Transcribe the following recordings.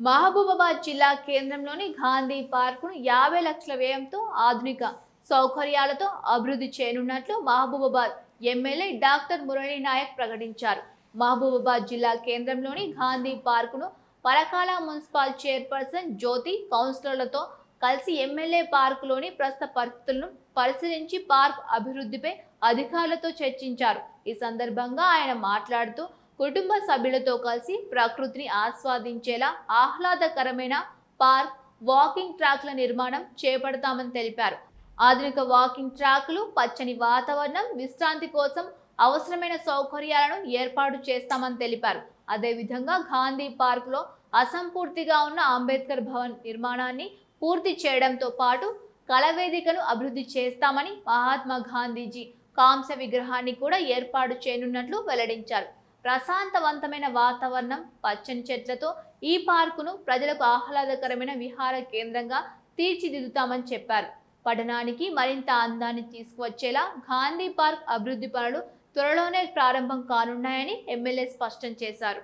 మహబూబాబాద్ జిల్లా కేంద్రంలోని గాంధీ పార్కును 50 లక్షల వ్యయంతో ఆధునిక సౌకర్యాలతో అభివృద్ధి చేయనున్నట్లు మహబూబాబాద్ ఎమ్మెల్యే డాక్టర్ మురళీ నాయక్ ప్రకటించారు. మహబూబాబాద్ జిల్లా కేంద్రంలోని గాంధీ పార్కును పరకాల మున్సిపల్ చైర్పర్సన్ జ్యోతి కౌన్సిలర్లతో కలిసి ఎమ్మెల్యే పార్కులోని ప్రస్తుత పరిస్థితులను పరిశీలించి పార్క్ అభివృద్ధిపై అధికారులతో చర్చించారు. ఈ సందర్భంగా ఆయన మాట్లాడుతూ కుటుంబ సభ్యులతో కలిసి ప్రకృతిని ఆస్వాదించేలా ఆహ్లాదకరమైన పార్క్, వాకింగ్ ట్రాక్ల నిర్మాణం చేపడతామని తెలిపారు. ఆధునిక వాకింగ్ ట్రాక్లు, పచ్చని వాతావరణం, విశ్రాంతి కోసం అవసరమైన సౌకర్యాలను ఏర్పాటు చేస్తామని తెలిపారు. అదేవిధంగా గాంధీ పార్కులో అసంపూర్తిగా ఉన్న అంబేద్కర్ భవన్ నిర్మాణాన్ని పూర్తి చేయడంతో పాటు కళావేదికను అభివృద్ధి చేస్తామని, మహాత్మా గాంధీజీ కాంస్య విగ్రహాన్ని కూడా ఏర్పాటు చేయనున్నట్లు వెల్లడించారు. ప్రశాంతవంతమైన వాతావరణం, పచ్చని చెట్లతో ఈ పార్కును ప్రజలకు ఆహ్లాదకరమైన విహార కేంద్రంగా తీర్చిదిద్దుతామని చెప్పారు. పట్టణానికి మరింత అందాన్ని తీసుకువచ్చేలా గాంధీ పార్క్ అభివృద్ధి పనులు త్వరలోనే ప్రారంభం కానున్నాయని ఎమ్మెల్యే స్పష్టం చేశారు.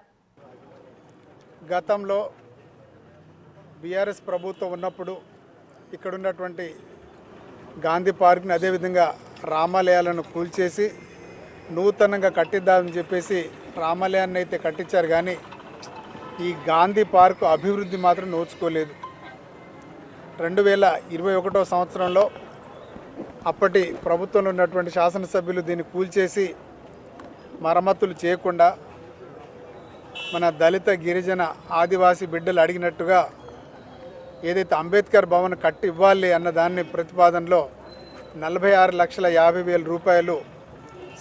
గతంలో బీఆర్ఎస్ ప్రభుత్వం ఉన్నప్పుడు ఇక్కడ ఉన్నటువంటి గాంధీ పార్క్ని అదేవిధంగా రామాలయాలను కూల్చేసి నూతనంగా కట్టిద్దామని చెప్పేసి రామాలయాన్ని అయితే కట్టించారు, కానీ ఈ గాంధీ పార్కు అభివృద్ధి మాత్రం నోచుకోలేదు. 2021 సంవత్సరంలో అప్పటి ప్రభుత్వంలో ఉన్నటువంటి శాసనసభ్యులు దీన్ని కూల్చేసి మరమ్మతులు చేయకుండా మన దళిత, గిరిజన, ఆదివాసీ బిడ్డలు అడిగినట్టుగా ఏదైతే అంబేద్కర్ భవన్ కట్టి ఇవ్వాలి అన్న దాన్ని ప్రతిపాదనలో 46,50,000 రూపాయలు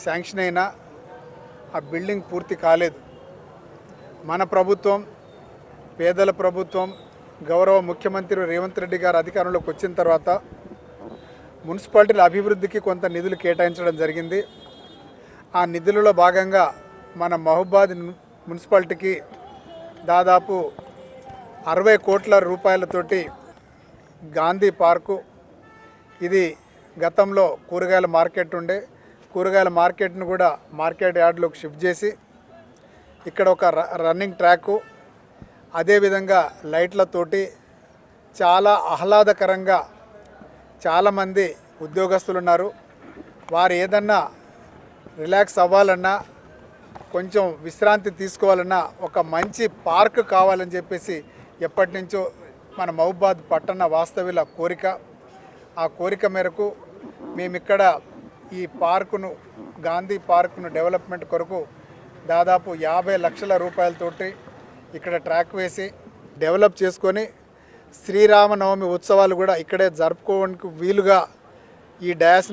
శాంక్షన్ అయినా ఆ బిల్డింగ్ పూర్తి కాలేదు. మన ప్రభుత్వం, పేదల ప్రభుత్వం, గౌరవ ముఖ్యమంత్రి రేవంత్ రెడ్డి గారు అధికారంలోకి వచ్చిన తర్వాత మున్సిపాలిటీల అభివృద్ధికి కొంత నిధులు కేటాయించడం జరిగింది. ఆ నిధులలో భాగంగా మన మహబూబాబాద్ మున్సిపాలిటీకి దాదాపు 60 కోట్ల రూపాయలతోటి గాంధీ పార్కు, ఇది గతంలో కూరగాయల మార్కెట్ ఉండే, కూరగాయల మార్కెట్ను కూడా మార్కెట్ యార్డ్లోకి షిఫ్ట్ చేసి ఇక్కడ ఒక రన్నింగ్ ట్రాకు, అదేవిధంగా లైట్లతోటి చాలా ఆహ్లాదకరంగా చాలామంది ఉద్యోగస్తులు ఉన్నారు. వారు ఏదన్నా రిలాక్స్ అవ్వాలన్నా, కొంచెం విశ్రాంతి తీసుకోవాలన్నా ఒక మంచి పార్క్ కావాలని చెప్పేసి ఎప్పటి నుంచో మన మహబూబాబాద్ పట్టణ వాస్తవ్యుల కోరిక. ఆ కోరిక మేరకు మేమిక్కడ ఈ పార్కును, గాంధీ పార్కును డెవలప్మెంట్ కొరకు దాదాపు 50 లక్షల రూపాయలతోటి ఇక్కడ ట్రాక్ వేసి డెవలప్ చేసుకొని శ్రీరామనవమి ఉత్సవాలు కూడా ఇక్కడే జరుపుకోవడానికి వీలుగా ఈ డాష్